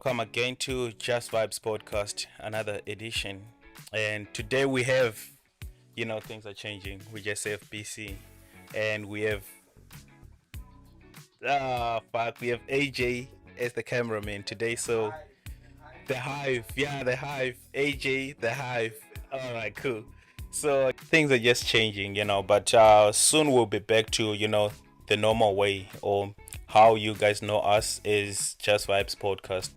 Welcome again to Just Vibes Podcast, another edition. And today we have, things are changing. We just have BC and we have, we have AJ as the cameraman today. So the Hive, the Hive, AJ, the Hive. All right, cool. So things are just changing, but soon we'll be back to, the normal way or how you guys know us is Just Vibes Podcast.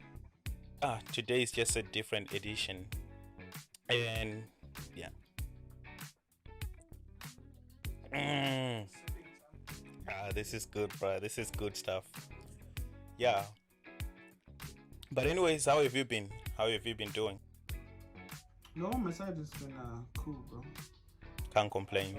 Today is just a different edition. And yeah. Mm, this is good, bro. This is good stuff. Yeah. But anyways, how have you been? How have you been doing? No, my side has been cool, bro. Can't complain.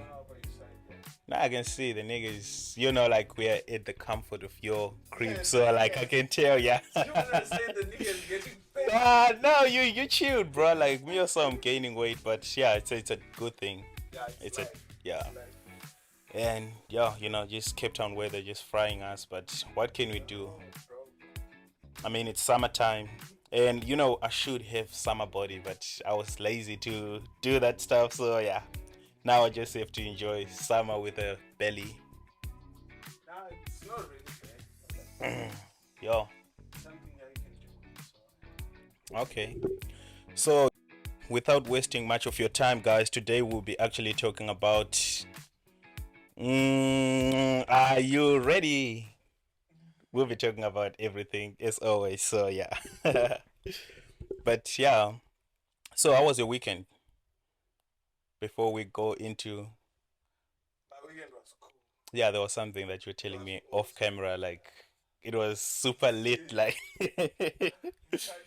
Now I can see the niggas, like we're at the comfort of your crib. So like I can tell, yeah. You wanna say the niggas getting paid? No, you chilled, bro. Like me also, I'm gaining weight, but yeah, it's a good thing. Yeah, It's a yeah. And yeah, just Cape Town weather just frying us. But what can we do? I mean, it's summertime, and I should have summer body, but I was lazy to do that stuff. So yeah, now I just have to enjoy summer with a belly. Nah, it's not really bad. Yo, Something that you can do. okay. So without wasting much of your time, guys, today we'll be actually talking about. Are you ready? We'll be talking about everything as always. So yeah, but yeah. So how was your weekend? Before we go into My weekend was cool. yeah, there was something that you were telling me off camera, like it was super lit, like You can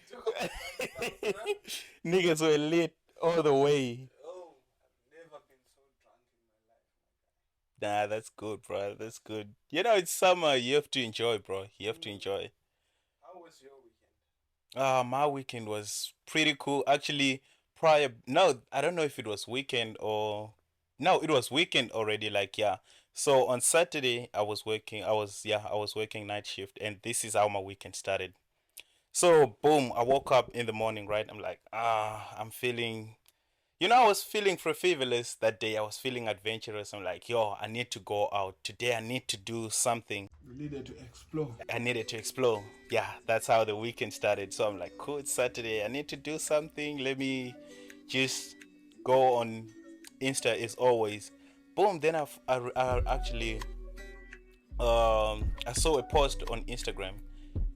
joke about that stuff, bro. niggas were lit all the way. Oh, I've never been so drunk in my life. Nah, that's good, bro. That's good. It's summer. You have to enjoy, bro. You have to enjoy. How was your weekend? My weekend was pretty cool. Actually, prior, no, I don't know if it was weekend or no, it was weekend already. Like, yeah. So on Saturday, I was working night shift, and this is how my weekend started. So boom, I woke up in the morning, right? I'm like, I'm feeling, I was feeling frivolous that day. I was feeling adventurous. I'm like, yo, I need to go out today. I need to do something. You needed to explore. I needed to explore. Yeah, that's how the weekend started. So I'm like, cool, it's Saturday. I need to do something. Let me just go on Insta as always. Boom. Then I actually I saw a post on Instagram.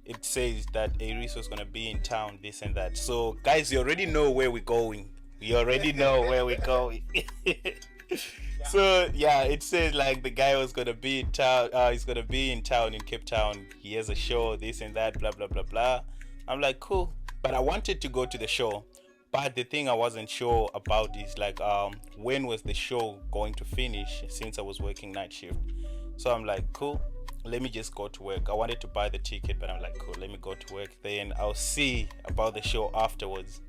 It says that AREECE was gonna be in town, this and that. So guys, you already know where we're going. You already know where we're going. So yeah, it says like the guy was gonna be in town. He's gonna be in town in Cape Town. He has a show, this and that, blah blah blah blah. I'm like, cool, but I wanted to go to the show. But the thing I wasn't sure about is like, when was the show going to finish? Since I was working night shift, so I'm like, cool. Let me just go to work. I wanted to buy the ticket, but I'm like, cool. Let me go to work. Then I'll see about the show afterwards.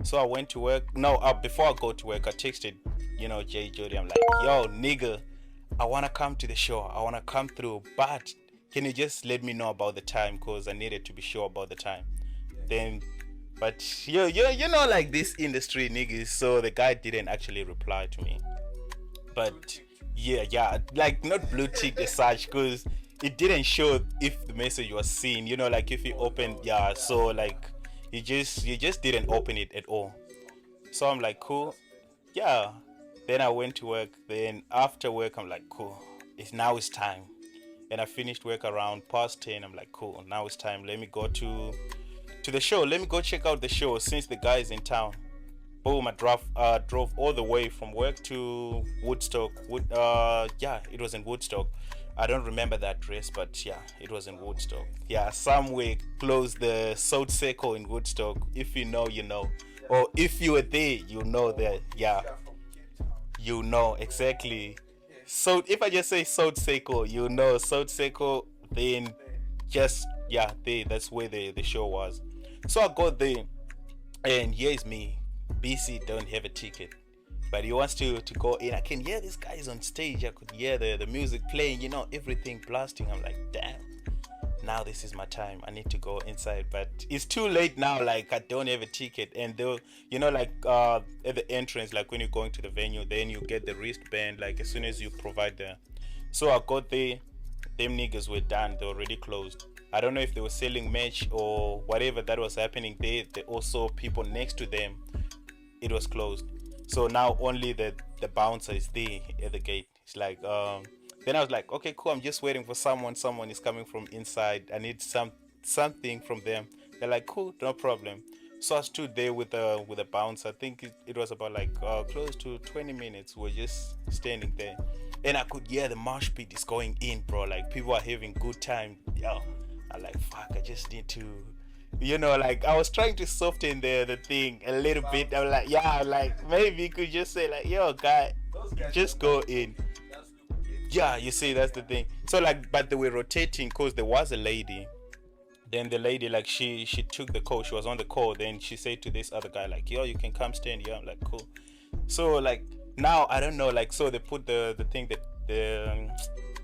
So I went to work. No, before I go to work, I texted, JODY. I'm like, yo, nigga, I wanna come to the show. I wanna come through, but can you just let me know about the time? Cause I needed to be sure about the time. Then, but like this industry niggas. So the guy didn't actually reply to me. But yeah, like not blue tick as such, cause it didn't show if the message was seen. Like if you opened, yeah. So like you just didn't open it at all. So I'm like, cool, yeah. Then I went to work. Then after work, I'm like, cool. It's time. And I finished work around past 10. I'm like, cool. Now it's time. Let me go to the show. Let me go check out the show since the guy is in town. Boom! I drove all the way from work to Woodstock. Yeah, it was in Woodstock. I don't remember that address, but yeah, it was in Woodstock. Yeah, somewhere close the South Circle in Woodstock. If you know, you know, or if you were there, you know that. Yeah, You are from Cape Town. you know exactly. So if I just say South Circle, you know South Circle, then just yeah, there. That's where the show was. So I got there, and here's me. BC don't have a ticket, but he wants to go in. I can hear this guy's on stage. I could hear the music playing, everything blasting. I'm like, damn, now this is my time. I need to go inside, but it's too late now. Like I don't have a ticket, and they'll, like at the entrance, like when you're going to the venue, then you get the wristband. Like as soon as you provide the, so I got there. Them niggas were done. They already closed. I don't know if they were selling merch or whatever that was happening there. They also people next to them, it was closed. So now only the bouncer is there at the gate. It's like then I was like, okay, cool. I'm just waiting for someone. Someone is coming from inside. I need something from them. They're like, cool, no problem. So I stood there with a bouncer. I think it was about like close to 20 minutes. We're just standing there, and I could hear the mosh pit is going in, bro. Like people are having good time. Yo, I'm like, fuck. I just need to, like I was trying to soften the thing a little bit. I'm like, yeah, like maybe you could just say like, yo, guy, just go in. Yeah, you see, that's the thing. So like, but they were rotating because there was a lady. Then the lady, like she took the call. She was on the call. Then she said to this other guy like, yo, you can come stand here. I'm like, cool. So like now I don't know, like, so they put the thing that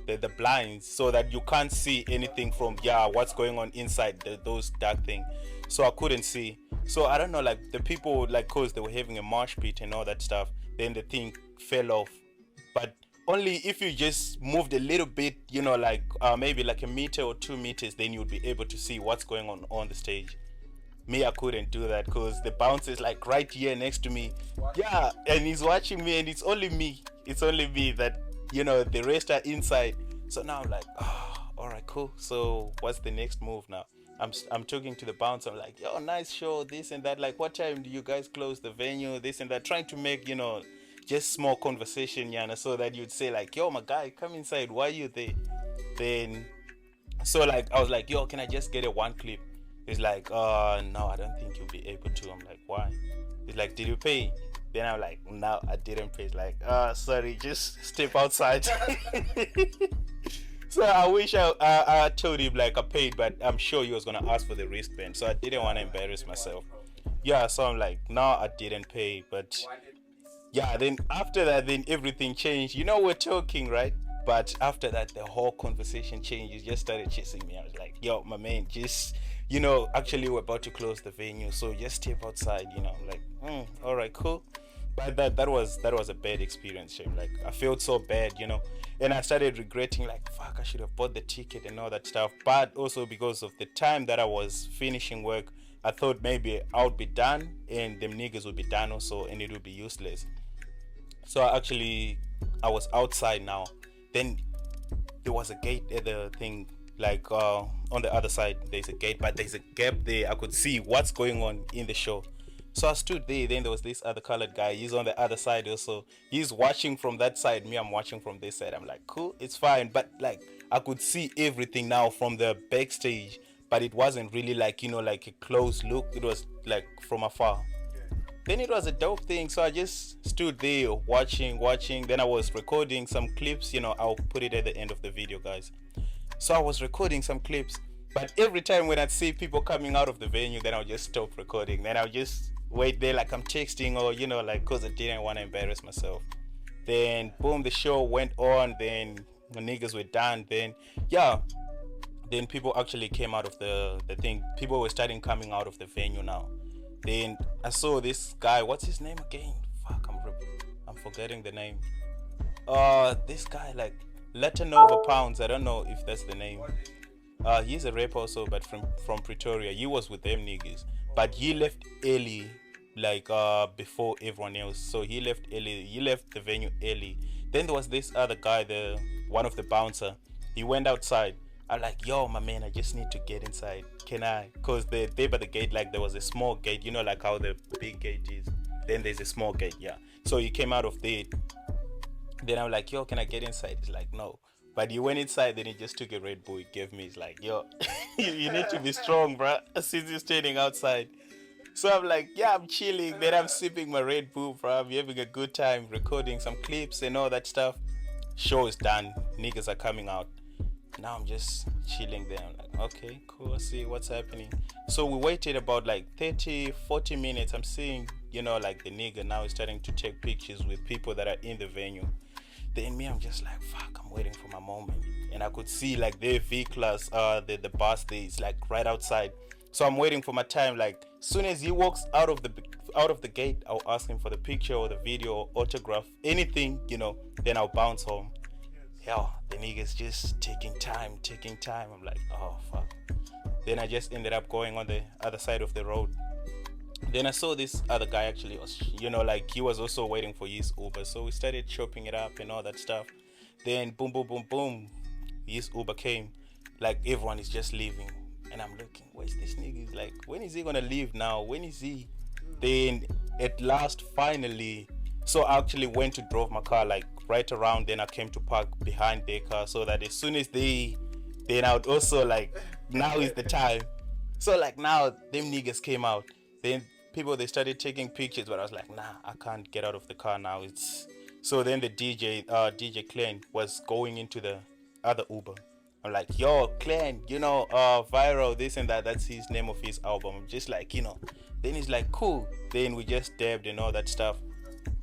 the blinds so that you can't see anything from what's going on inside those dark thing. So I couldn't see. So I don't know, like the people, like, cause they were having a mosh pit and all that stuff. Then the thing fell off, but only if you just moved a little bit, like maybe like a meter or 2 meters, then you'd be able to see what's going on the stage. Me, I couldn't do that because the bouncer is like right here next to me. Yeah, and he's watching me, and it's only me that, the rest are inside. So now I'm like, oh, all right, cool. So what's the next move now? I'm talking to the bouncer. I'm like, yo, nice show, this and that. Like, what time do you guys close the venue? This and that. Trying to make, just small conversation, Yana, so that you'd say like, yo, my guy, come inside. Why are you there? Then, so like, I was like, yo, can I just get a one clip? He's like, no, I don't think you'll be able to. I'm like, why? He's like, did you pay? Then I'm like, no, I didn't pay. He's like, sorry, just step outside. So I wish I told him like I paid, but I'm sure he was gonna ask for the wristband. So I didn't want to embarrass myself. Yeah, so I'm like, no, I didn't pay, but yeah, then after that, then everything changed. We're talking, right? But after that, the whole conversation changed. He just started chasing me. I was like, yo, my man, just, actually we're about to close the venue, so just step outside, I'm like, all right, cool. But that was a bad experience, Shame. Like I felt so bad, and I started regretting, like, fuck, I should have bought the ticket and all that stuff. But also because of the time that I was finishing work, I thought maybe I would be done and them niggas would be done also, and it would be useless. So I was outside now. Then there was a gate at the thing, like on the other side. There's a gate, but there's a gap there. I could see what's going on in the show. So I stood there. Then there was this other colored guy. He's on the other side also. He's watching from that side. Me, I'm watching from this side. I'm like, cool, it's fine. But like I could see everything now from the backstage, but it wasn't really like, like a close look. It was like from afar. Then it was a dope thing. So I just stood there watching. Then I was recording some clips. I'll put it at the end of the video, guys. So I was recording some clips. But every time when I'd see people coming out of the venue, then I'll just stop recording. Then I'll just wait there like I'm texting or, like, because I didn't want to embarrass myself. Then, boom, the show went on. Then the niggas were done. Then, then people actually came out of the thing. People were starting coming out of the venue now. Then I saw this guy. What's his name again? Fuck, I'm forgetting the name. This guy, like, Latinova Pounds. I don't know if that's the name. He's a rapper also, but from Pretoria. He was with them niggas, but he left early, like before everyone else. So he left early. He left the venue early. Then there was this other guy, the one of the bouncer. He went outside. I'm like, yo, my man, I just need to get inside. Can I? Cause there by the gate, like there was a small gate. Like how the big gate is. Then there's a small gate, yeah. So he came out of there. Then I'm like, yo, can I get inside? He's like, no. But he went inside, then he just took a Red Bull he gave me. He's like, yo, you need to be strong, bro, since you're standing outside. So I'm like, yeah, I'm chilling. Then I'm sipping my Red Bull, bro. I'm having a good time, recording some clips and all that stuff. Show is done. Niggas are coming out. Now I'm just chilling there. I'm like, okay, cool. See what's happening. So we waited about like 30, 40 minutes. I'm seeing, like the nigga now is starting to take pictures with people that are in the venue. Then me, I'm just like, fuck, I'm waiting for my moment. And I could see like their V class, the bus there is like right outside. So I'm waiting for my time. Like soon as he walks out of the gate, I'll ask him for the picture or the video or autograph, anything, then I'll bounce home. Yo, the niggas just taking time, taking time. I'm like, oh fuck. Then I just ended up going on the other side of the road. Then I saw this other guy actually was, like he was also waiting for his Uber. So we started chopping it up and all that stuff. Then boom, boom, boom, boom, his Uber came. Like everyone is just leaving. And I'm looking, where's this nigga? Like, when is he gonna leave now? When is he? Then at last, finally, so I actually went to drove my car like right around. Then I came to park behind their car so that as soon as then I would also like, now is the time. So like now them niggas came out. Then people they started taking pictures, but I was like, nah, I can't get out of the car now. It's so then the DJ Clan was going into the other Uber. I'm like, yo, Clan, viral, this and that. That's his name of his album. I'm just like, Then he's like, cool. Then we just dabbed and all that stuff.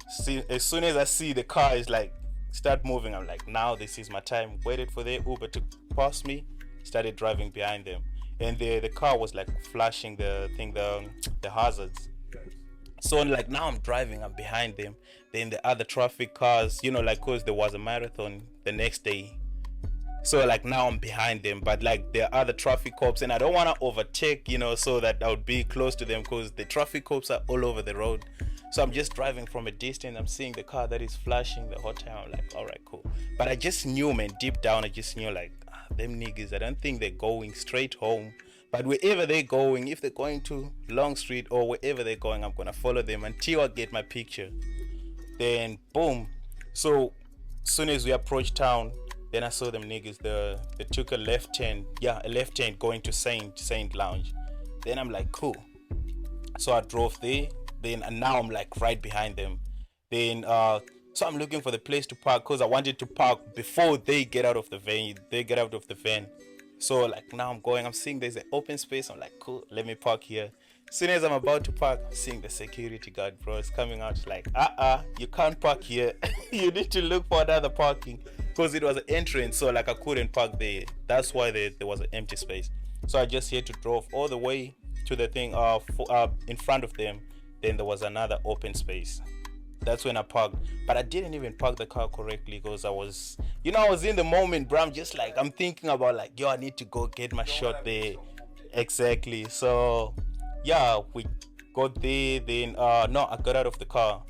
See, as soon as I see the car is like start moving, I'm like, now this is my time. Waited for their Uber to pass me. Started driving behind them, and the car was like flashing the hazards. So like now I'm driving, I'm behind them. Then the other traffic cars, like cause there was a marathon the next day. So like now I'm behind them, but like there are other traffic cops, and I don't want to overtake, so that I would be close to them because the traffic cops are all over the road. So I'm just driving from a distance. I'm seeing the car that is flashing the whole time. I'm like, all right, cool. But I just knew, man, deep down, I just knew like, them niggas, I don't think they're going straight home. But wherever they're going, if they're going to Long Street or wherever they're going, I'm gonna follow them until I get my picture. Then boom. So soon as we approached town, then I saw them niggas. They took a left hand going to Saint Lounge. Then I'm like, cool. So I drove there. Then and now I'm like right behind them. Then so I'm looking for the place to park because I wanted to park before they get out of the van. So like now I'm seeing there's an open space. I'm like, cool, let me park here. As soon as I'm about to park, I'm seeing the security guard, bro, is coming out. It's like, you can't park here. You need to look for another parking. Because it was an entrance, so like I couldn't park there. That's why there was an empty space. So I just had to drove all the way to the thing in front of them. Then there was another open space. That's when I parked. But I didn't even park the car correctly because I was in the moment, bro. I'm just like, I'm thinking about like, yo, I need to go get my shot there. Exactly. So yeah, we got there. Then no, I got out of the car.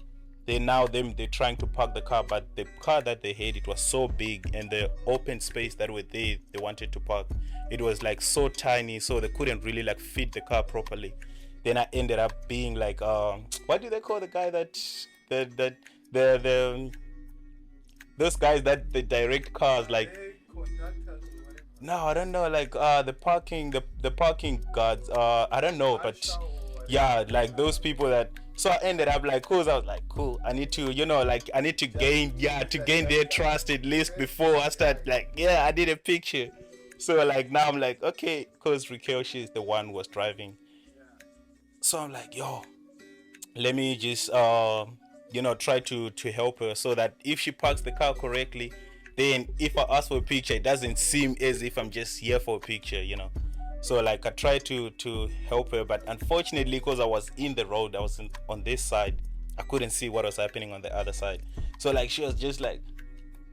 They're trying to park the car, but the car that they had, it was so big, and the open space that were there they wanted to park, it was like so tiny, so they couldn't really like fit the car properly. Then I ended up being like what do they call the guy that the those guys that they direct cars, like, no, I don't know, like the parking guards, I don't know, but yeah, like those people that. So I ended up like, cause I was like, cool, I need to, I need to gain their trust at least before I start like, yeah, I did a picture. So like now I'm like, okay, cause Raquel, she's the one who was driving. So I'm like, yo, let me just try to help her so that if she parks the car correctly, then if I ask for a picture, it doesn't seem as if I'm just here for a picture. So like I tried to help her, but unfortunately, because I was in the road, I was on this side, I couldn't see what was happening on the other side. So like she was just like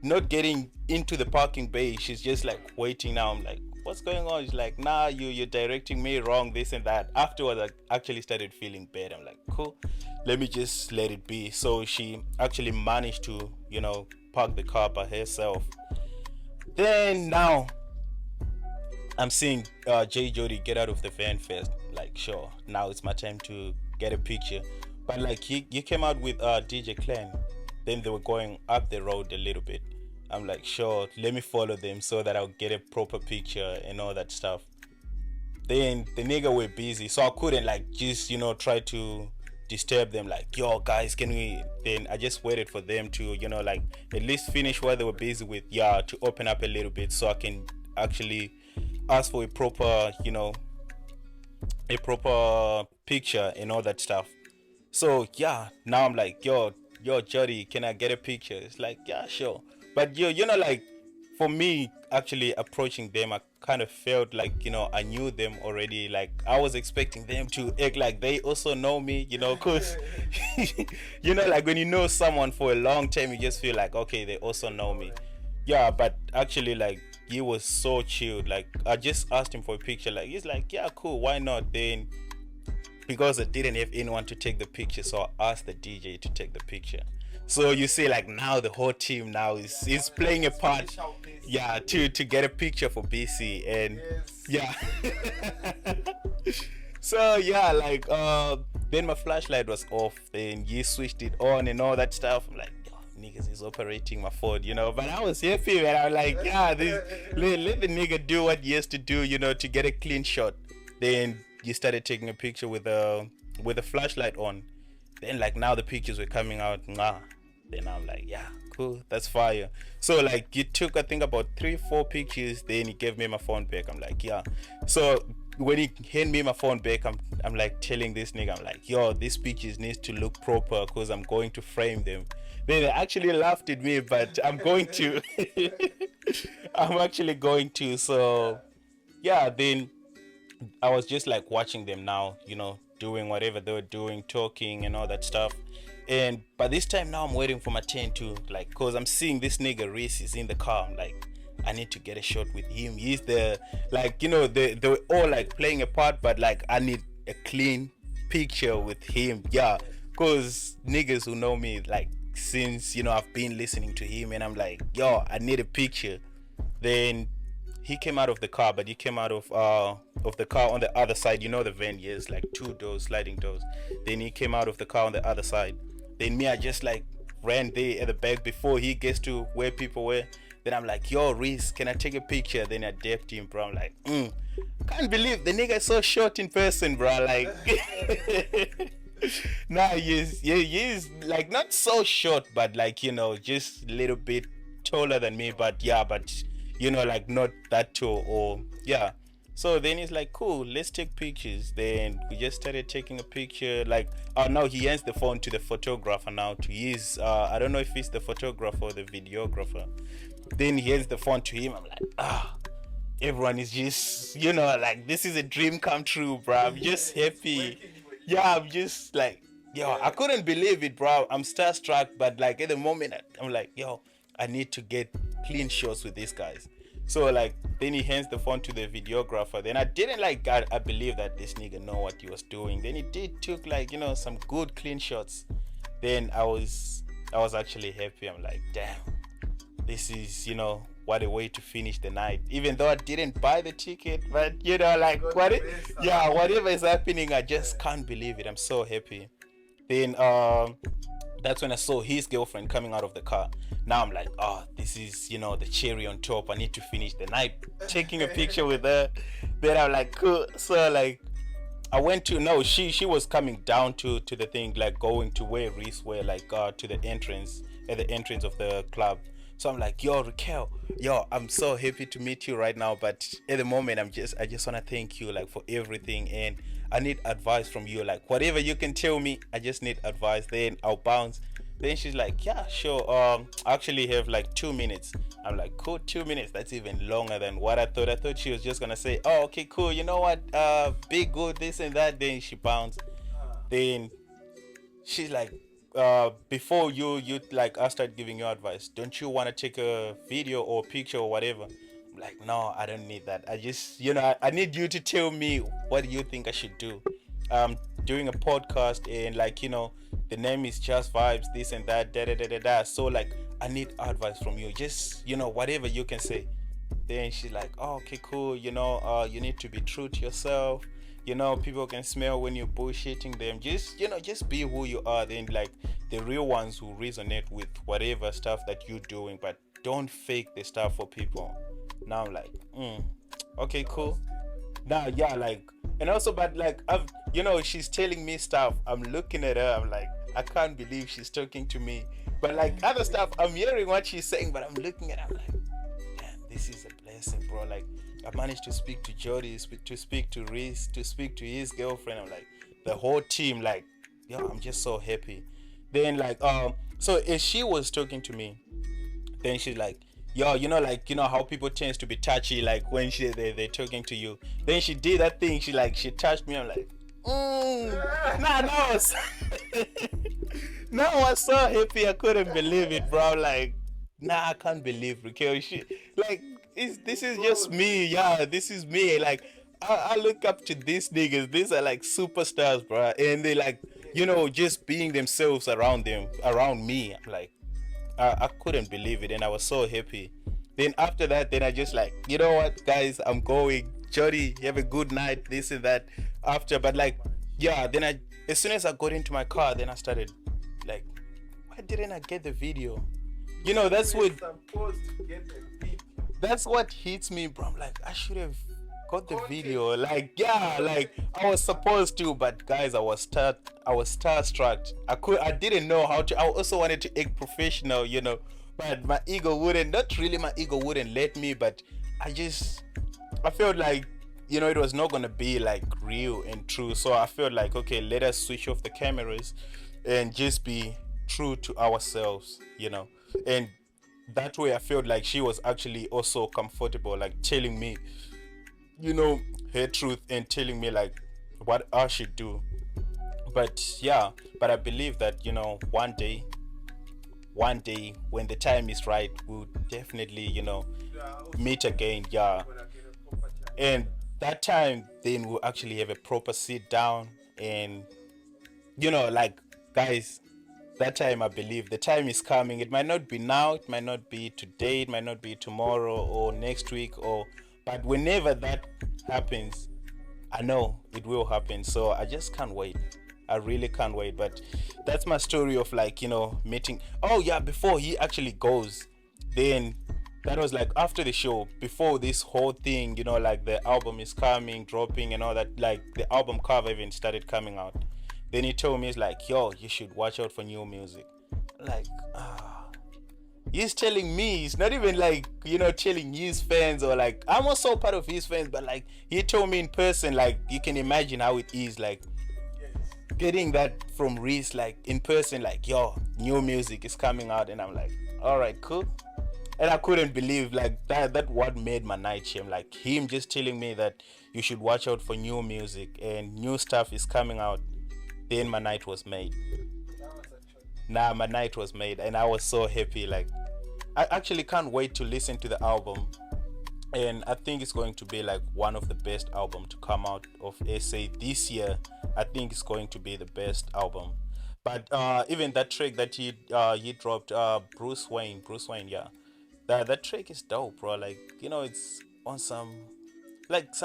not getting into the parking bay. She's just like waiting now. I'm like, what's going on? She's like, nah, you're directing me wrong, this and that. Afterwards, I actually started feeling bad. I'm like, cool, let me just let it be. So she actually managed to park the car by herself. Then now I'm seeing Jody get out of the van first. Like, sure, now it's my time to get a picture. But like he came out with DJ Clan. Then they were going up the road a little bit. I'm like, sure, let me follow them so that I'll get a proper picture and all that stuff. Then the nigga were busy, so I couldn't like just try to disturb them like, yo guys, can we? Then I just waited for them to like at least finish what they were busy with, to open up a little bit so I can actually ask for a proper picture and all that stuff. So yeah, now I'm like, yo Jody, can I get a picture? It's like, yeah, sure. But you know, like for me, actually approaching them, I kind of felt like, you know, I knew them already. Like I was expecting them to act like they also know me, you know, cause you know, like when you know someone for a long time, you just feel like, okay, they also know me. Yeah, but actually, like he was so chilled. Like I just asked him for a picture. Like he's like, yeah, cool, why not? Then because I didn't have anyone to take the picture, so I asked the DJ to take the picture. So you see, like now the whole team now is playing a part, yeah, to get a picture for BC, and yeah. So yeah, like then my flashlight was off, then you switched it on and all that stuff. I'm like, yo, niggas is operating my phone, you know. But I was happy, man. I was like, yeah, let the nigga do what he has to do, you know, to get a clean shot. Then you started taking a picture with a flashlight on. Then like now the pictures were coming out. Nah. Then I'm like, yeah, cool, that's fire. So like you took, I think, about 3-4 pictures. Then he gave me my phone back. I'm like, yeah. So when he hand me my phone back, I'm like telling this nigga, I'm like, yo, these pictures needs to look proper because I'm going to frame them. Then they actually laughed at me, but I'm going to. I'm actually going to. So yeah, then I was just like watching them now, you know, doing whatever they were doing, talking and all that stuff. And by this time now, I'm waiting for my turn to, like, cause I'm seeing this nigga Reece is in the car. I'm like, I need to get a shot with him. He's the, like, you know, they were all like playing a part, but like I need a clean picture with him. Yeah, cause niggas who know me, like, since, you know, I've been listening to him, and I'm like, yo, I need a picture. Then he came out of the car, but he came out of the car on the other side. You know the van, yes, like 2 doors, sliding doors. Then he came out of the car on the other side. Then me, I just like ran there at the back before he gets to where people were. Then I'm like, yo, Reece, can I take a picture? Then I dapped him, bro. I'm like, can't believe the nigga is so short in person, bro. Like, nah, he's like not so short, but like, you know, just a little bit taller than me. But yeah, but you know, like not that tall, or yeah. So then he's like, cool, let's take pictures. Then we just started taking a picture. Like, now he hands the phone to the photographer now to use, I don't know if it's the photographer or the videographer. Then he hands the phone to him. I'm like, everyone is just, you know, like this is a dream come true, bro. I'm just happy. Yeah, I'm just like, yo, I couldn't believe it, bro. I'm starstruck, but like at the moment, I'm like, yo, I need to get clean shots with these guys. So like then he hands the phone to the videographer. Then I didn't like I believe that this nigga know what he was doing. Then he did took like, you know, some good clean shots. Then I was actually happy. I'm like, damn, this is, you know, what a way to finish the night. Even though I didn't buy the ticket, but you know, like whatever is happening, I just can't believe it. I'm so happy. Then that's when I saw his girlfriend coming out of the car. Now I'm like, oh, this is, you know, the cherry on top. I need to finish the night taking a picture with her. Then I'm like, cool. So like I went to, no, she was coming down to the thing, like going to where Reece were, like to the entrance, at the entrance of the club. So I'm like, yo, Raquel, yo, I'm so happy to meet you right now, but at the moment I just want to thank you like for everything, and I need advice from you, like whatever you can tell me, I just need advice. Then I'll bounce. Then she's like, yeah, sure, I actually have like 2 minutes. I'm like, cool, 2 minutes, that's even longer than what I thought she was just gonna say, oh, okay, cool, you know what, be good, this and that. Then she bounced. Then she's like, before you like I start giving you advice, don't you want to take a video or picture or whatever? I'm like, no, I don't need that. I just, you know, I need you to tell me what you think I should do. Doing a podcast, and like, you know, the name is Just Vibes, this and that, da da da da da. So like I need advice from you, just, you know, whatever you can say. Then she's like, oh, okay, cool, you know, you need to be true to yourself. You know, people can smell when you're bullshitting them. Just, you know, just be who you are. Then like the real ones who resonate with whatever stuff that you're doing, but don't fake the stuff for people. Now I'm like, okay, cool. Now, yeah, like, and also, but like, you know, she's telling me stuff. I'm looking at her. I'm like, I can't believe she's talking to me. But like other stuff, I'm hearing what she's saying, but I'm looking at her. I'm like, damn, this is a blessing, bro. Like, I managed to speak to Jody, to speak to Reece, to speak to his girlfriend. I'm like, the whole team, like, yo, I'm just so happy. Then like, so as she was talking to me, Then she's like, yo, like, how people tends to be touchy, like when they're talking to you. Then she did that thing. She touched me. I'm like, nah, no, no, I was so happy. I couldn't believe it, bro. Like, nah, I can't believe Raquel. Like, this is just me. Yeah, this is me. Like, I look up to these niggas. These are like superstars, bro. And they like, just being themselves around around me. I'm like, I couldn't believe it, and I was so happy. Then after that, then I just like, you know what, guys, I'm going. Jody, have a good night. This and that. After, but like, yeah. Then as soon as I got into my car, then I started like, why didn't I get the video? That's what. Supposed to get a video. That's what hits me, bro. I'm like, I should have got the video. Like, yeah, like I was supposed to, but guys, I was starstruck. I didn't know how to. I also wanted to act professional, but my ego wouldn't. Not really, my ego wouldn't let me. But I felt like, it was not gonna be like real and true. So I felt like, okay, let us switch off the cameras and just be true to ourselves, and that way I felt like she was actually also comfortable, like telling me, her truth and telling me like what I should do. But yeah, but I believe that, one day when the time is right, we'll definitely, meet again. Yeah. And that time, then we'll actually have a proper sit down and, like, guys, that time, I believe the time is coming. It might not be now, it might not be today, it might not be tomorrow or next week, but whenever that happens, I know it will happen. So I just can't wait. I really can't wait. But that's my story of like, meeting. Oh yeah, before he actually goes, then that was like after the show, before this whole thing, like the album is coming, dropping and all that, like the album cover even started coming out. Then he told me, he's like, yo, you should watch out for new music. Like, he's telling me, he's not even like, telling his fans, or like, I'm also part of his fans, but like, he told me in person, like, you can imagine how it is, like, getting that from Reece, like, in person, like, yo, new music is coming out, and I'm like, all right, cool. And I couldn't believe, like, that what made my night, Shem, like, him just telling me that you should watch out for new music, and new stuff is coming out. Then my night was made. My night was made, and I was so happy. Like, I actually can't wait to listen to the album, and I think it's going to be like one of the best albums to come out of SA this year. I think it's going to be the best album. But even that track that he dropped, Bruce Wayne, yeah, that track is dope, bro. Like, it's on some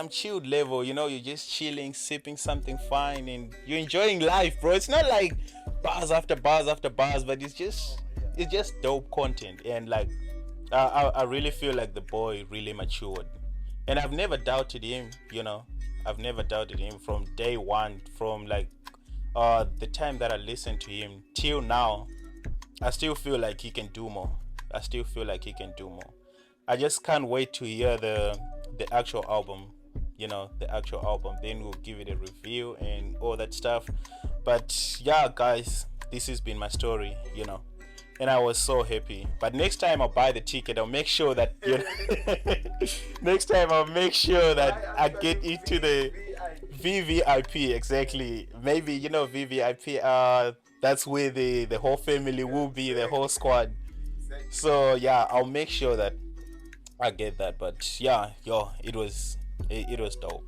chilled level, you're just chilling, sipping something fine, and you're enjoying life, bro. It's not like bars after bars after bars, but it's just dope content. And like, I really feel like the boy really matured, and I've never doubted him. I've never doubted him from day one, from like the time that I listened to him till now. I still feel like he can do more. I just can't wait to hear the actual album, then we'll give it a review and all that stuff. But yeah, guys, this has been my story, and I was so happy. But next time I'll buy the ticket, I'll make sure that next time I'll make sure that I get into the VVIP. Exactly. Maybe VVIP, that's where the whole family will be, the whole squad. So yeah, I'll make sure that I get that. But yeah, it was dope.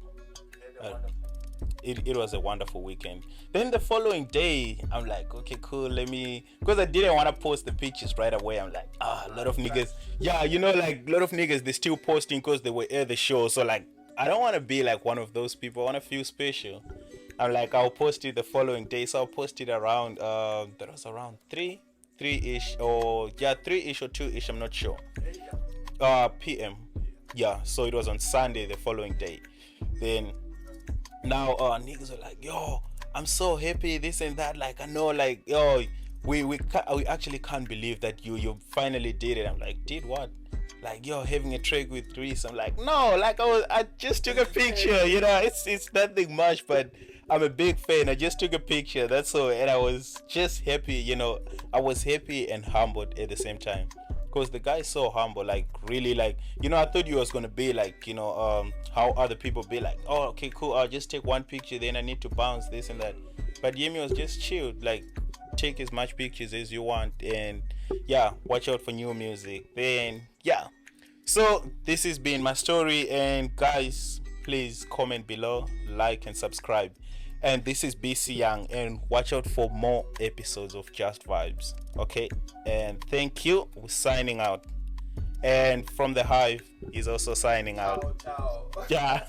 It was a wonderful weekend. Then the following day, I'm like, okay, cool, because I didn't want to post the pictures right away. I'm like, a lot of niggas, like a lot of niggas, they're still posting because they were at the show. So like, I don't want to be like one of those people. I want to feel special. I'm like, I'll post it the following day. So I'll post it around, that was around 3-ish, or 3-ish or 2-ish, I'm not sure. PM. Yeah, so it was on Sunday the following day. Then now niggas are like, yo, I'm so happy, this and that. Like, I know, like, yo, we actually can't believe that you finally did it. I'm like, did what? Like, yo, having a track with Reece. I'm like, no, like I just took a picture. It's nothing much, but I'm a big fan. I just took a picture, that's all. And I was just happy. I was happy and humbled at the same time, because the guy is so humble, like really, like, you know, I thought you was gonna be like, you know, how other people be like, oh, okay, cool, I'll just take one picture, then I need to bounce this and that. But Yemi was just chilled, like, take as much pictures as you want, and yeah, watch out for new music. Then yeah, so this has been my story, and guys, please comment below, like and subscribe. And this is BC Young, and watch out for more episodes of Just Vibes. Okay, and thank you. We're signing out. And from the Hive is also signing out. Ciao, ciao. Yeah.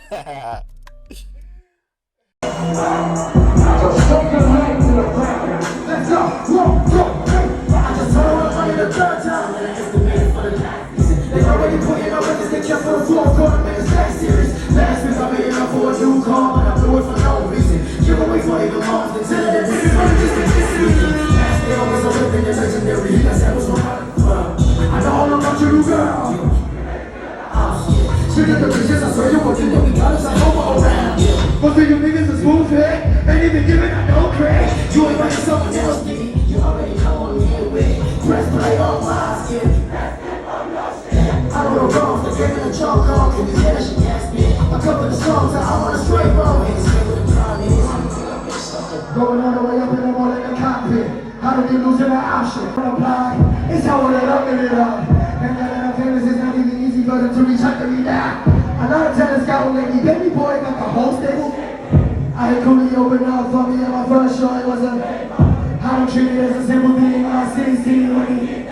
They already put in our records, they kept on the floor, calling me a sex series. Last week I made it up for a new car, and I blew it for no reason. Give away for even moms, they tell them this is only just a disease. They always are living in legendary, that's that was no I know all about you, girl. Speaking of the bitches, I swear you wasn't know we got us like over around. Most of you niggas is smooth head, ain't even giving out no crack. You ain't writing someone else, nigga. You already know I'm here with. Press play on my skin. I don't know wrong, they're giving a chalk on, can you hear that shit gas me? A couple of songs that I'm on a straight road, and it's with the crime is. Going all the way up in the morning in the cockpit. How did you lose in the option? Apply, it's how we let up in it up. And that I'm famous is not even easy for them to reach out to me now. Another tennis got one lady, baby boy got the whole stable. I had Cooley open up for me, and my first show it was a how to treat it as a simple thing. I see when he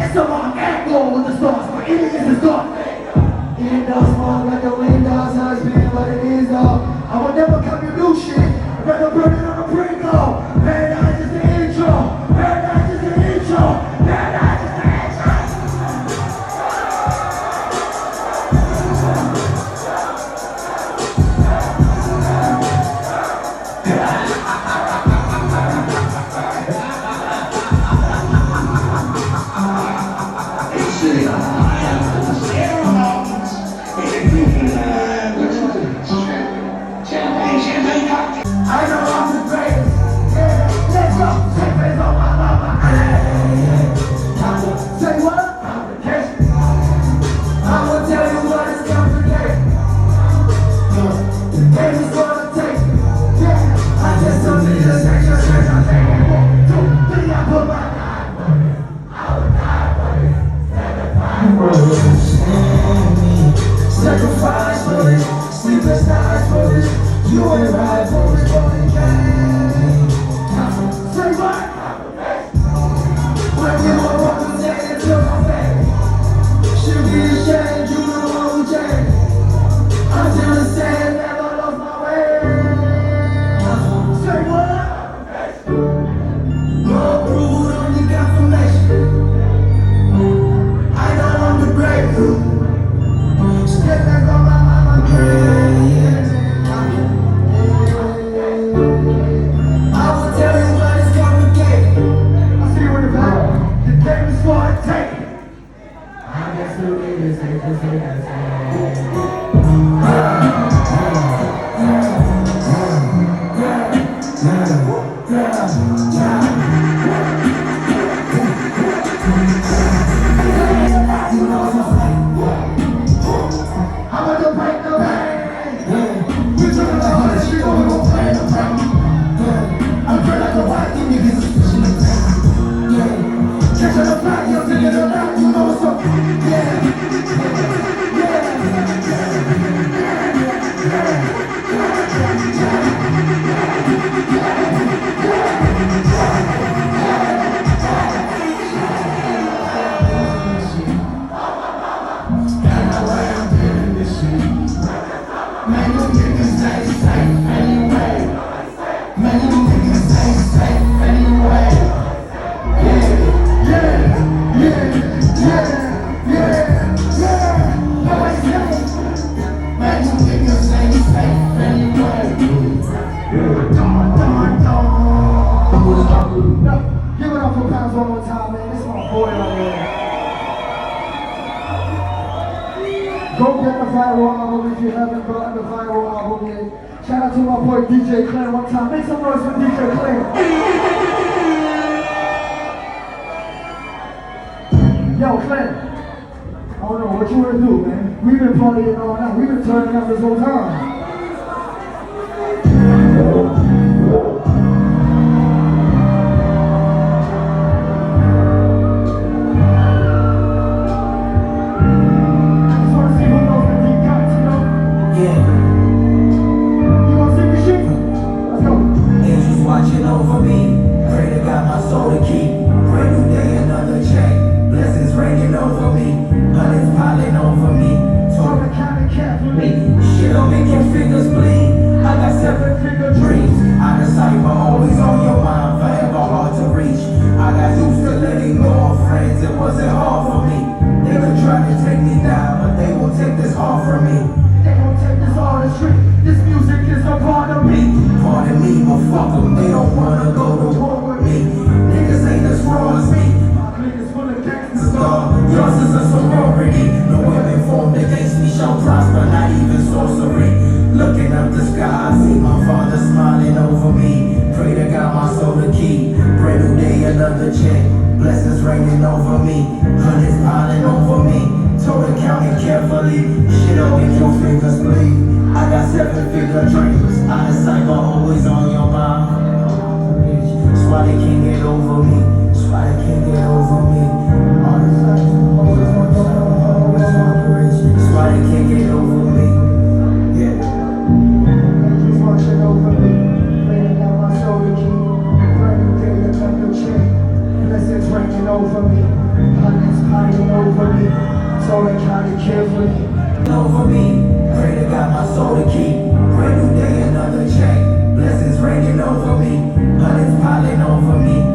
it's a long angle with the stars, but it is the start. It does small like a wind does, how it's been, but it is though. I will never come to new shit, I'd rather burn it on a Pringle. Paradise is the intro, paradise is the intro, paradise is the intro. I know I'm the greatest, yeah, let's go, take face on my mama, say what? Complication. I will tell you what is complicated. The game is gonna take it, yeah, I just don't need a section, I take it, 1, 2, 3, I put my eye on it, I would die for it, 75 me, sacrifice for it, sleepless nights for it. You ain't right for this fucking game. Say what? When you were walking, take it to my face. Should be ashamed, you the one who changed. Until the sand never lost my way. Say what? No approved on your confirmation. I know I'm the great. Step back on my mama grave. Give it up for Pounds one more time, man. This is my boy right here. Go get the Firewall album if you haven't gotten the Firewall album yet. Shout out to my boy DJ Claire one time. Make some noise for DJ Claire. Yo, Claire. We've been partying all night. We've been turning up this whole time. Watching over me, pray to God my soul to keep. Brand new day, another check. Blessings raining over me, hundreds piling over me. Told her kinda carefully, shit don't make your fingers bleed. I got 7-figure dreams, out of sight but always on your mind, forever hard to reach. I got used to letting go of friends, it wasn't hard for me. They could try to take me down, but they won't take this heart from me. They won't take this artistry, this music is a part of me. Pardon me, but fuck them, they don't wanna go to war with me. Niggas ain't as raw as me. My clique is full of gangsters, dog. Yours is a sorority. No women formed against me shall prosper, not even sorcery. Looking up the sky, I see my father smiling over me. Pray to God my soul to keep. Brand new day, another check. Blessings raining over me, hundreds piling over me. Told her count it carefully. Shit don't make your fingers bleed. I got 7-figure dreams, out of sight but always on your mind. That's why they can't get over me. That's why they can't get over me. Out of sight, always on your mind, always on the reach. That's why they can't get over me. Yeah. Angels watching over me, praying out my soul to keep. Brand new day, another check. Blessings raining over me, hundreds piling over me. So they count it carefully. Over me, pray to God my soul to keep. Brand new day, another check. Blessings raining over me, hundreds piling over me.